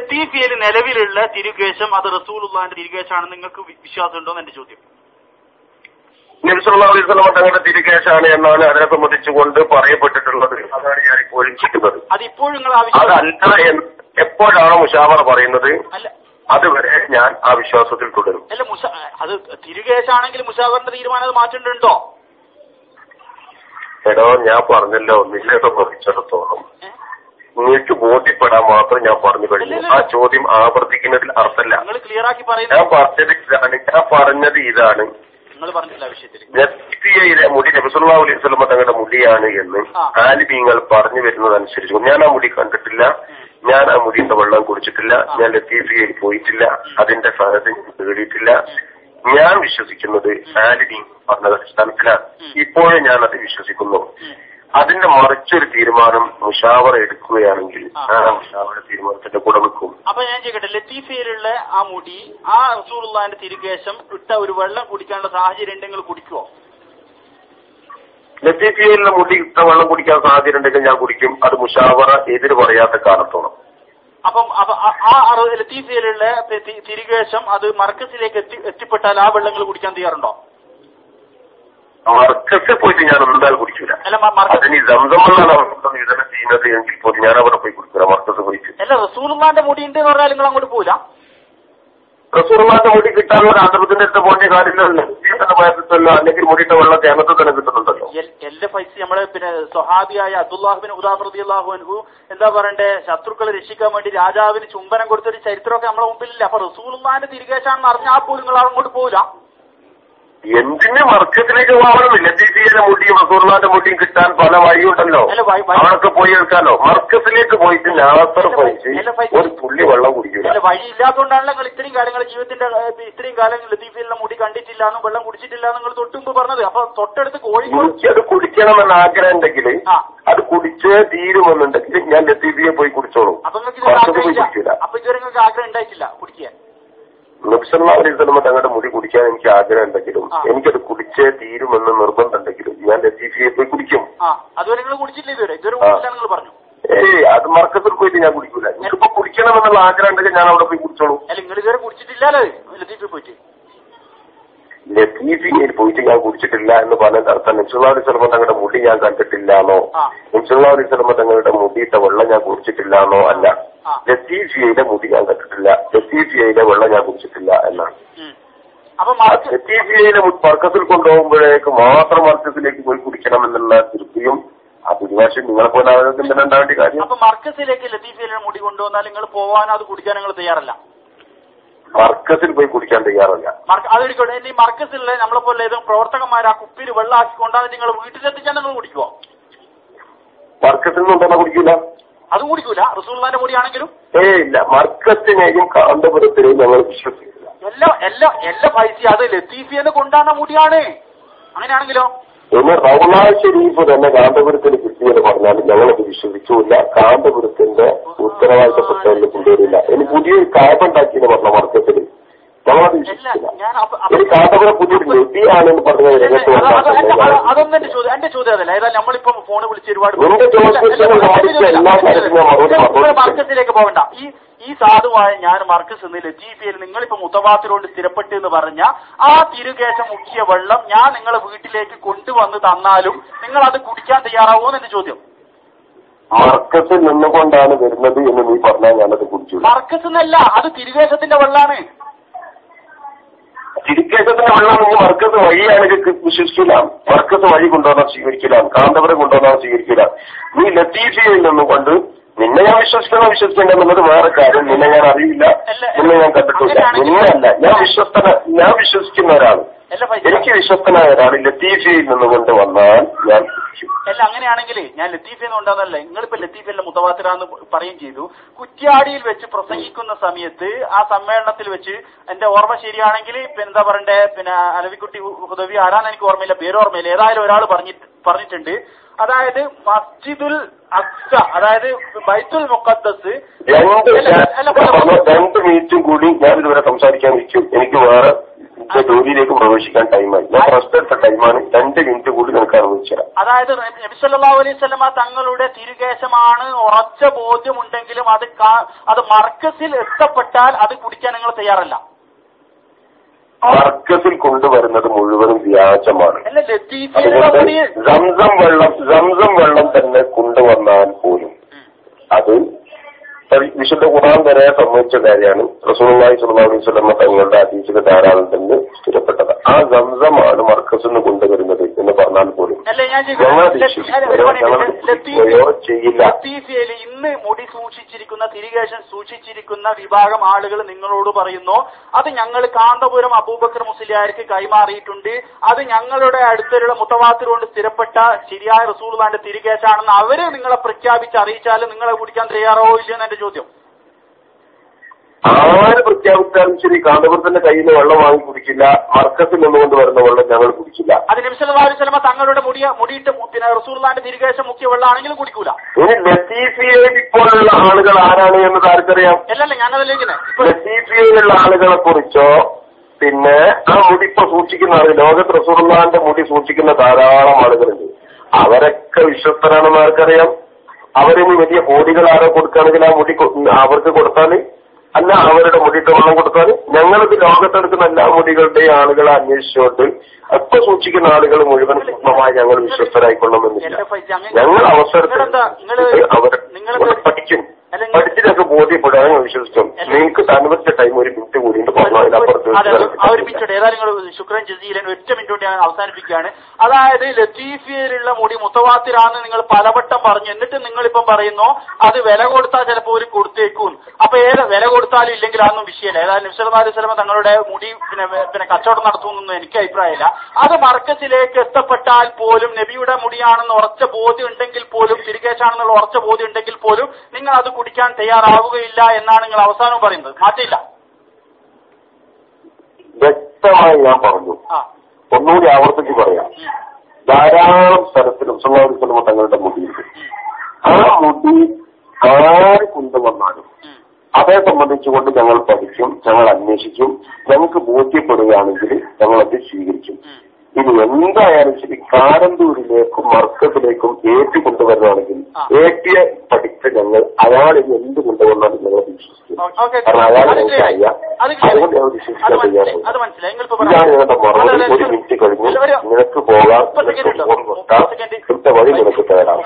ലത്തീഫിയയിൽ നിലവിലുള്ള തിരുകേശം അത് റസൂലുള്ളാഹിന്റെ തിരുകേശാണെന്ന് നിങ്ങൾക്ക് വിശ്വാസമുണ്ടോ എന്ന് എന്റെ ചോദ്യം. നബി സല്ലല്ലാഹു അലൈഹി വസല്ലം തങ്ങളുടെ തിരുകേശാണ് എന്നാണ് അതിനെ സംബന്ധിച്ചുകൊണ്ട് പറയപ്പെട്ടിട്ടുള്ളത്. അതാണ് ഞാൻ ഇപ്പോഴും ചെയ്യുന്നത്. അതിപ്പോഴും നിങ്ങൾ അതല്ല എപ്പോഴാണോ മുശാവറ പറയുന്നത് അതുവരെ ഞാൻ ആ വിശ്വാസത്തിൽ തുടരും. അല്ല അത് തിരുകേശാണെങ്കിൽ മുശാവറിന്റെ തീരുമാനം അത് മാറ്റേണ്ടതുണ്ടോ? എടോ ഞാൻ പറഞ്ഞല്ലോ, നിന്നെ സംബന്ധിച്ചിടത്തോളം നിങ്ങൾക്ക് ബോധ്യപ്പെടാൻ മാത്രം ഞാൻ പറഞ്ഞു കഴിഞ്ഞു. ആ ചോദ്യം ആവർത്തിക്കുന്നതിൽ അർത്ഥമല്ല. ഞാൻ പറഞ്ഞത് ഇതാണ്, ലത്തീഫിയയിലെ മുടി നബി സല്ലല്ലാഹു അലൈഹി വസല്ലം തങ്ങളുടെ മുടിയാണ് എന്ന് ആലിമീങ്ങൾ പറഞ്ഞു വരുന്നതനുസരിച്ച് ഞാൻ ആ മുടി കണ്ടിട്ടില്ല, ഞാൻ ആ മുടിയുടെ വെള്ളം കുടിച്ചിട്ടില്ല, ഞാൻ ലത്തീഫിയയിൽ പോയിട്ടില്ല, അതിന്റെ സാഹചര്യം നേടിയിട്ടില്ല. ഞാൻ വിശ്വസിക്കുന്നത് ആലിമീൻ പറഞ്ഞത് അടിസ്ഥാനത്തിലാണ്. ഇപ്പോഴും ഞാൻ അത് വിശ്വസിക്കുന്നു. അതിന്റെ മറിച്ചൊരു തീരുമാനം മുശാവറ എടുക്കുകയാണെങ്കിൽ ആ മുശാവറ തീരുമാനത്തിന്റെ കൂടെ നിൽക്കും. അപ്പൊ ഞാൻ ചോദിക്കട്ടെ, ലത്തീഫയിലുള്ള ആ മുടി ആ റസൂലുള്ളാഹിന്റെ തിരുകേശം ഇട്ട ഒരു വെള്ളം കുടിക്കാനുള്ള സാഹചര്യം ഉണ്ടെങ്കിൽ കുടിക്കുവോ? ലത്തീഫിയയിലുള്ള മുടി ഇട്ട വെള്ളം കുടിക്കാൻ സാഹചര്യം ഉണ്ടെങ്കിൽ ഞാൻ കുടിക്കും. അത് മുശാവറ എതിര് പറയാത്ത കാലത്തോളം. അപ്പം ആ ലത്തീഫയിലുള്ള തിരുകേശം അത് മർക്കസിലേക്ക് എത്തിപ്പെട്ടാൽ ആ വെള്ളങ്ങൾ കുടിക്കാൻ തയ്യാറുണ്ടോ? മർക്കസിൽ പോയിട്ട് ഞാൻ എന്തായാലും കുടിക്കില്ല. അതിന് സംസമുള്ള വിതരണം ചെയ്യുന്നത് എങ്കിൽ പോലും ഞാൻ അവിടെ പോയി കുടിക്കില്ല. മർക്കസ് പോയിട്ട് അല്ല, റസൂലുള്ളാഹിന്റെ മുടി ഉണ്ട് എന്ന് പറഞ്ഞാൽ നിങ്ങൾ അങ്ങോട്ട് പോവില്ല. റസൂലുള്ളാഹിന്റെ മുടി കിട്ടാനുള്ള ആദർശത്തിന്റെ അടുത്ത് പോകേണ്ട കാര്യമില്ലല്ലോ. കിട്ടുമല്ലോ, അല്ലെങ്കിൽ മുടിയുടെ വെള്ളം കേരളത്തിൽ തന്നെ കിട്ടുന്നുണ്ടല്ലോ. എല്ലാ പൈസ നമ്മള് പിന്നെ സ്വഹാബിയായ അബ്ദുല്ലാഹിബിൻ ഉദാഫ് റളിയല്ലാഹു അൻഹു എന്താ പറയണ്ടേ, ശത്രുക്കളെ രക്ഷിക്കാൻ വേണ്ടി രാജാവിന് ചുംബനം കൊടുത്തൊരു ചരിത്രമൊക്കെ നമ്മളെ മുമ്പിലില്ല. അപ്പൊ റസൂലുള്ളാഹിന്റെ തിരികേശാണെന്ന് അറിഞ്ഞാൽ പോലും നിങ്ങൾ അങ്ങോട്ട് പോവില്ല. എന്തിന് മർക്കത്തിലേക്ക് പോകണമെന്നില്ല. ലത്തീഫിയയിലെ മുടിയും റസൂലുള്ളാഹിന്റെ മുടിയും കിട്ടാൻ പല വഴിയുണ്ടല്ലോ. അവർക്ക് പോയി എടുക്കാലോ. മർക്കത്തിലേക്ക് പോയിട്ട് നാസർ പോയിട്ട് ഒരു തുള്ളി വെള്ളം കുടിക്കില്ല. വഴി ഇല്ലാത്തതുകൊണ്ടാണല്ലോ നിങ്ങൾ ഇത്രയും കാലങ്ങൾ ജീവിതത്തിന്റെ ഇത്രയും കാലം ലത്തീഫിയയിലെ മുടി കണ്ടിട്ടില്ലാന്നും വെള്ളം കുടിച്ചിട്ടില്ലാന്നും നിങ്ങൾ തൊട്ടുമുമ്പ് പറഞ്ഞത്. അപ്പൊ തൊട്ടടുത്ത് കോഴിക്കോട് അത് കുടിക്കണമെന്ന് ആഗ്രഹം ഉണ്ടെങ്കിൽ അത് കുടിച്ചേ തീരുമെന്നുണ്ടെങ്കിൽ ഞാൻ ലത്തീഫിയെ പോയി കുടിച്ചോളൂ. അപ്പൊ ഇതുവരെ നിങ്ങൾക്ക് ആഗ്രഹം ഉണ്ടായിട്ടില്ല കുടിക്കാൻ? നബി സല്ലല്ലാഹു അലൈഹി വസല്ലം തങ്ങളുടെ മുടി കുടിക്കാൻ എനിക്ക് ആഗ്രഹം ഉണ്ടെങ്കിലും എനിക്കത് കുടിച്ചേ തീരുമെന്ന് നിർബന്ധം ഉണ്ടെങ്കിലും ഞാൻ ലത്തീഫിയെ പോയി കുടിക്കും. അതുവരെ നിങ്ങൾ കുടിച്ചില്ല? ഇതുവരെ നിങ്ങൾ പറഞ്ഞു. അത് മർക്കത്തിൽ പോയിട്ട് ഞാൻ കുടിക്കൂല. എനിക്കിപ്പോ കുടിക്കണമെന്നുള്ള ആഗ്രഹം ഉണ്ടെങ്കിൽ ഞാൻ അവിടെ പോയി കുടിച്ചോളൂ. അല്ല, നിങ്ങൾ ഇതുവരെ കുടിച്ചിട്ടില്ലല്ലോ ലത്തീഫിൽ പോയിട്ട്? ലത്തീഫിയയിൽ പോയിട്ട് ഞാൻ കുടിച്ചിട്ടില്ല എന്ന് പറഞ്ഞ അർത്ഥം നബി സല്ലല്ലാഹു അലൈഹി വസല്ലം തങ്ങളുടെ മുടി ഞാൻ കണ്ടിട്ടില്ലാന്നോ, നബി സല്ലല്ലാഹു അലൈഹി വസല്ലം തങ്ങളുടെ മുടിയിട്ട വെള്ളം ഞാൻ കുടിച്ചിട്ടില്ലാന്നോ അല്ല. ലത്തീഫിയയിലെ മുടി ഞാൻ കണ്ടിട്ടില്ല, ലത്തീഫിയയിലെ വെള്ളം ഞാൻ കുടിച്ചിട്ടില്ല എന്നാണ്. ലത്തീഫിയയിലെ മർക്കത്തിൽ കൊണ്ടുപോകുമ്പോഴേക്ക് മാത്രം മർക്കത്തിലേക്ക് പോയി കുടിക്കണം എന്നുള്ള തൃപ്തിയും ആ പരിഭാഷ നിങ്ങളെ പോലെ ആളുകൾക്ക് തന്നെ ഉണ്ടാവേണ്ട കാര്യം. അപ്പൊ മർക്കസിലേക്ക് ലത്തീഫിയയിലെ മുടി കൊണ്ടുവന്നാൽ നിങ്ങൾ പോവാനോ അത് കുടിക്കാൻ നിങ്ങൾ തയ്യാറല്ല? മർക്കസിൽ പോയി കുടിക്കാൻ തയ്യാറല്ല. അതൊരിക്കട്ടെ, ഇനി മർക്കസിലെ നമ്മളെ പോലെ ഏതെങ്കിലും പ്രവർത്തകന്മാർ ആ കുപ്പിയിൽ വെള്ളം ആക്കി കൊണ്ടാണ് നിങ്ങൾ വീട്ടിലെത്തിച്ചാൽ നിങ്ങൾ കുടിക്കുവോ? മർക്കസിൽ നിന്നുണ്ടെന്നാ കുടിക്കൂല. അതും കുടിക്കൂല റസൂലുള്ളാഹിന്റെ മുടിയാണെങ്കിലും? ഇല്ല, മർക്കസിനെയും കാന്തപുരത്തിനെയും ഞങ്ങൾ വിശ്വസിക്കില്ല. എല്ലാ പൈസ അത് ലത്തീഫിയെന്ന് കൊണ്ടാണ് മുടിയാണ്. അങ്ങനെയാണെങ്കിലോ? ഇനി റൗള ഷരീഫ് തന്നെ കാന്തപുരത്തിന് കിട്ടിയെന്ന് പറഞ്ഞാൽ ഞങ്ങളത് വിശ്വസിച്ചില്ല. കാന്തപുരത്തിന്റെ ഉത്തരവാദിത്തപ്പെട്ടവരിൽ കൊണ്ടുവരില്ല. ഇനി പുതിയൊരു കാബുണ്ടാക്കിയെന്ന് പറഞ്ഞ മർക്കത്തിൽ ഞങ്ങളത് വിശ്വസിക്കില്ല. ഇനി കാന്തപുരം പുതിയൊരു വ്യക്തിയാണെന്ന് പറഞ്ഞ അതൊന്നും എന്റെ ചോദ്യം അതല്ല. ഏതായാലും നമ്മളിപ്പോ ഫോണ് വിളിച്ച് ഒരുപാട് മർക്കസിലേക്ക് പോകണ്ട. ഈ സാധുവായ ഞാൻ മർക്കസ് എന്ന് ലത്തീഫിയയിൽ നിങ്ങളിപ്പോ മുത്തവാത്തിരോട് സ്ഥിരപ്പെട്ടു എന്ന് പറഞ്ഞ ആ തിരുകേശം മുക്കിയ വെള്ളം ഞാൻ നിങ്ങളെ വീട്ടിലേക്ക് കൊണ്ടുവന്ന് തന്നാലും നിങ്ങൾ അത് കുടിക്കാൻ തയ്യാറാവോ എന്നെ ചോദ്യം. മർക്കസിൽ നിന്നുകൊണ്ടാണ് വരുന്നത് എന്ന് നീ പറഞ്ഞാൽ ഞാനത് കുടിച്ചു. മർക്കസ് എന്നല്ല, അത് തിരുകേശത്തിന്റെ വെള്ളമാണ്. തിരുക്കേശത്തിന്റെ വെള്ളം നിങ്ങൾ മർക്കസ് വഴിയാണെങ്കിൽ വിശ്വസിക്കില്ല. മർക്കസ് വഴി കൊണ്ടുവന്നാൽ സ്വീകരിക്കില്ല, കാന്തപുരം കൊണ്ടുവന്നാൽ സ്വീകരിക്കില്ല. നീ ലത്തീഫിയയിൽ നിന്നും കൊണ്ട് നിന്നെ ഞാൻ വിശ്വസിക്കേണ്ട എന്നുള്ളത് വേറെ കാര്യം. നിന്നെ ഞാൻ അറിയില്ല, നിന്നെ ഞാൻ കണ്ടിട്ടില്ല. നിന്നെയല്ല, ഞാൻ വിശ്വസിക്കുന്ന ഒരാൾ, എനിക്ക് വിശ്വസ്തനായ ഒരാൾ ലത്തീഫിയയിൽ നിന്നുകൊണ്ട് വന്നാൽ ഞാൻ അല്ല. അങ്ങനെയാണെങ്കിൽ ഞാൻ ലത്തീഫിയെന്ന് കൊണ്ടാന്നല്ല, നിങ്ങളിപ്പോ ലത്തീഫിയല്ല മുത്തവാത്തിറാന്ന് പറയുകയും ചെയ്തു. കുറ്റ്യാടിയിൽ വെച്ച് പ്രസംഗിക്കുന്ന സമയത്ത് ആ സമ്മേളനത്തിൽ വെച്ച് എന്റെ ഓർമ്മ ശരിയാണെങ്കിൽ എന്താ പറയണ്ടേ, പിന്നെ അലവിക്കുട്ടി ഹുദവി ആരാന്ന് എനിക്ക് ഓർമ്മയില്ല, പേര് ഓർമ്മയില്ല, ഏതായാലും ഒരാൾ പറഞ്ഞിട്ടുണ്ട്. അതായത് മസ്ജിദുൽ അക്സ, അതായത് ബൈത്തുൽ മുഖദ്ദസ്. 2 മിനിറ്റും കൂടി ഞാൻ ഇതുവരെ സംസാരിക്കാൻ ഇരിക്കും. എനിക്ക് വേറെ ഇപ്പൊ ജോലിയിലേക്ക് പ്രവേശിക്കാൻ ടൈമായി. ഞാൻ ഫസ്റ്റ് എടുത്ത ടൈമാണ്. 2 മിനിറ്റ് കൂടി നിനക്ക് അനുഭവിച്ചത്. അതായത് നബി സല്ലല്ലാഹു അലൈഹി വസല്ലമ തങ്ങളുടെ തിരുകേശമാണ് ഉറച്ച ബോധ്യമുണ്ടെങ്കിലും അത് മർക്കസിൽ എത്തപ്പെട്ടാൽ അത് കുടിക്കാൻ നിങ്ങൾ തയ്യാറല്ല. മർക്കസിൽ കൊണ്ടുവരുന്നത് മുഴുവനും വ്യാജമാണ്. സംസം വെള്ളം തന്നെ കൊണ്ടുവന്നാൽ പോലും അത് വിശുദ്ധ ഖുർആൻ വരെ സംബന്ധിച്ച കാര്യമാണ്. റസൂലുള്ളാഹി സ്വല്ലല്ലാഹു അലൈഹി വസല്ലം തങ്ങളുടെ ഹദീസിൽ ധാരാളം തന്നെ സ്ഥിരപ്പെട്ടത്. ആ സംസമാണ് മർക്കസിൽ നിന്ന് കൊണ്ടുവരുന്നത് എന്ന് പറഞ്ഞാൽ പോലും ലത്തീഫിയയിൽ ഇന്ന് മുടി സൂക്ഷിച്ചിരിക്കുന്ന തിരികേശൻ സൂക്ഷിച്ചിരിക്കുന്ന വിഭാഗം ആളുകൾ നിങ്ങളോട് പറയുന്നു അത് ഞങ്ങൾ കാന്തപുരം അബൂബക്കർ മുസ്ലിയാർക്ക് കൈമാറിയിട്ടുണ്ട്, അത് ഞങ്ങളുടെ അടുത്തുള്ള മുത്തവാത്തിർ കൊണ്ട് സ്ഥിരപ്പെട്ട ശരിയായ റസൂലുള്ളാഹിന്റെ തിരികേശാണെന്ന് അവര് നിങ്ങളെ പ്രഖ്യാപിച്ച് അറിയിച്ചാലും നിങ്ങളെ കുടിക്കാൻ തയ്യാറോ ഇല്ലെന്ന് എന്റെ ചോദ്യം. ആര് പ്രഖ്യാപിച്ചാലും ശരി കാന്തപുരത്തിന്റെ കയ്യിൽ നിന്ന് വെള്ളം വാങ്ങി കുടിക്കില്ല. മർക്കസിൽ നിന്നുകൊണ്ട് വരുന്ന വെള്ളം ഞങ്ങൾ കുടിക്കില്ല. അത് നബി സല്ലല്ലാഹു അലൈഹി വസല്ലം തങ്ങളുടെ മുടിയിട്ട് പിന്നെ റസൂലുള്ളാഹിന്റെ തിരികേശം മുക്കിയ വെള്ളമാണെങ്കിലും കുടിക്കൂല. ഇനി ലത്തീഫിയയിൽ ഇപ്പോഴുള്ള ആളുകൾ ആരാണ് എന്ന് ആർക്കറിയാം? അല്ലല്ല ഞാനതിലേക്ക് ലത്തീഫിയയിലുള്ള ആളുകളെ കുറിച്ചോ പിന്നെ ആ മുടി ഇപ്പൊ സൂക്ഷിക്കുന്ന ആളുകൾ ലോകത്ത് റസൂലുള്ളാഹിന്റെ മുടി സൂക്ഷിക്കുന്ന ധാരാളം ആളുകളുണ്ട്. അവരൊക്കെ വിശ്വസ്തരാണെന്ന് ആർക്കറിയാം? അവരിനി വലിയ കോടികൾ ആരോ കൊടുക്കുകയാണെങ്കിൽ ആ മുടി അവർക്ക് കൊടുത്താല് അല്ല അവരുടെ മുടിയിട്ട് വെള്ളം കൊടുത്താൽ ഞങ്ങൾക്ക് ലോകത്തെടുക്കുന്ന എല്ലാ മുടികളുടെയും ആളുകളെ അന്വേഷിച്ചുകൊണ്ട് അപ്പൊ സൂക്ഷിക്കുന്ന ആളുകൾ മുഴുവൻ പൂർണ്ണമായി ഞങ്ങൾ വിശ്വസ്തരായിക്കൊള്ളണമെന്നില്ല. ഞങ്ങൾ അവസരത്തിൽ അവർ പഠിക്കും, പഠിച്ചിട്ടൊക്കെ ബോധ്യപ്പെടാൻ വിശ്വസിക്കും. നിങ്ങൾക്ക് അനുവദിച്ച ടൈം 1 മിനിറ്റ് കൂടിയിട്ട് പറഞ്ഞു അതിനപ്പുറത്ത് ഏതായാലും ശുക്രൻ ജസീലൻ 1 മിനിറ്റ് കൊണ്ട് ഞാൻ അവസാനിപ്പിക്കുകയാണ്. അതായത് ലത്തീഫിയയിലുള്ള മുടി മുത്തവാത്തിറാന്ന് നിങ്ങൾ പലവട്ടം പറഞ്ഞു, എന്നിട്ട് നിങ്ങളിപ്പം പറയുന്നു അത് വില കൊടുത്താൽ ചിലപ്പോൾ ഒരു കൊടുത്തേക്കും. അപ്പൊ വില കൊടുത്താലും ഇല്ലെങ്കിൽ അതൊന്നും വിഷയമല്ല. ഏതായാലും നബി സല്ലല്ലാഹു അലൈഹി വസല്ലം തങ്ങളുടെ മുടി പിന്നെ കച്ചവടം നടത്തുമെന്നൊന്നും എനിക്ക് അഭിപ്രായമില്ല. അത് മർക്കസിലേക്ക് എത്തപ്പെട്ടാൽ പോലും നബിയുടെ മുടിയാണെന്ന് ഉറച്ച ബോധ്യം ഉണ്ടെങ്കിൽ പോലും തിരികേശാണെന്നുള്ള ഉറച്ച ബോധ്യം ഉണ്ടെങ്കിൽ പോലും നിങ്ങൾ അത് കുടിക്കാൻ തയ്യാറാവുകയില്ല എന്നാണ് നിങ്ങൾ അവസാനം പറയുന്നത്. മാറ്റില്ല. വ്യക്തമായി ഞാൻ പറഞ്ഞു. ഒന്നുകൂടി ആവർത്തിച്ച് പറയാം. ധാരാളം സ്ഥലത്തിലും സല്ലല്ലാഹു അലൈഹി വസല്ലം തങ്ങളുടെ മുടിയുണ്ട്. ആ മുടി ആര് കൊണ്ടുവന്നാലും അതേ സംബന്ധിച്ചുകൊണ്ട് ഞങ്ങൾ പഠിക്കും, ഞങ്ങൾ അന്വേഷിക്കും. ഞങ്ങൾക്ക് ബോധ്യപ്പെടുകയാണെങ്കിൽ ഞങ്ങളത് സ്വീകരിക്കും. ഇനി എന്തായാലും ശരി കാരന്തൂരിലേക്കും മർക്കത്തിലേക്കും ഏറ്റി കൊണ്ടുവരുവാണെങ്കിൽ ഏറ്റിയെ പഠിച്ച് ഞങ്ങൾ അയാളിന് എന്ത് കൊണ്ടുവന്നാലും ഞങ്ങൾ വിശ്വസിക്കും. കാരണം അയാൾ അതുകൊണ്ട് ഞങ്ങൾ വിശ്വസിക്കാൻ തയ്യാറാണ്. ഇതാണ് ഞങ്ങളുടെ മറുപടി. 1 മിനിറ്റ് കഴിഞ്ഞ് നിനക്ക് പോകാം, നിനക്ക് ഫോൺ കൊടുക്കാം, കൃത്യ വഴി നിനക്ക് തയ്യാറാണ്.